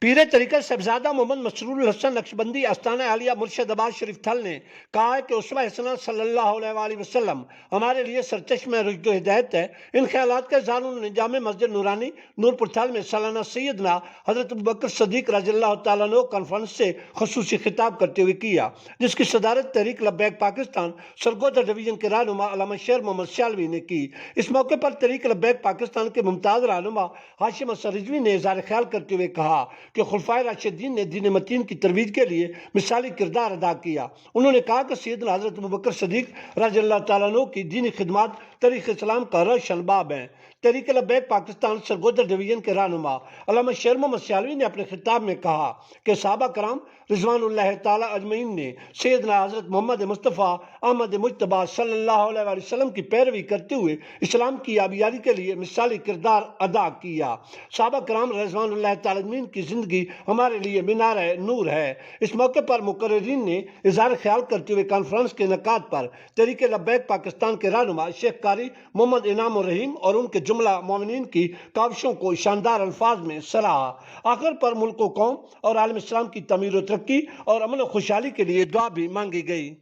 پیر طریقہ صاحبزادہ محمد مسرور الحسن نقشبندی آستانہ عالیہ مرشد آباد شریف تھل نے کہا ہے کہ اسوہ حسنہ صلی اللہ علیہ وآلہ وسلم ہمارے لیے سرچشمہ رشد و ہدایت ہے۔ ان خیالات کا اظہار انہوں نے جامع مسجد نورانی نورپور تھل میں سالانہ سیدنا حضرت ابوبکر صدیق رضی اللہ تعالیٰ عنہ کانفرنس سے خصوصی خطاب کرتے ہوئے کیا، جس کی صدارت تحریک لبیک پاکستان سرگودا ڈویژن کے رہنما علامہ شیر محمد سیالوی نے کی۔ اس موقع پر تحریک لبیک پاکستان کے ممتاز رہنما ہاشم اثر رضوی نے اظہار خیال کرتے ہوئے کہا کہ خلفائے راشدین نے دین متین کی ترویج کے لیے مثالی کردار ادا کیا۔ انہوں نے کہا کہ سیدنا حضرت ابوبکر صدیق رضی اللہ تعالیٰ عنہ کی دینی خدمات تاریخ اسلام کا روشن باب ہیں۔ تحریک لبیک پاکستان سرگودا ڈویژن کے رہنما علامہ شیر محمد سیالوی نے اپنے خطاب میں کہا کہ صحابہ کرام رضوان اللہ تعالیٰ اجمعین نے سیدنا حضرت محمد مصطفیٰ احمد مجتبیٰ صلی اللہ علیہ وآلہ وسلم کی پیروی کرتے ہوئے اسلام کی آبیاری کے لیے مثالی کردار ادا کیا۔ صحابہ کرام رضوان اللہ تعالیٰ اجمعین کی زندگی ہمارے لیے مینار نور ہے۔ اس موقع پر مقررین نے اظہار خیال کرتے ہوئے کانفرنس کے انعقاد پر تحریک لبیک پاکستان کے رہنما شیخ قاری محمد انعام الرحیم اور ان کے جملہ مومنین کی کاوشوں کو شاندار الفاظ میں سراہا۔ آخر پر ملک و قوم اور عالم اسلام کی تعمیر و ترقی اور امن و خوشحالی کے لیے دعا بھی مانگی گئی۔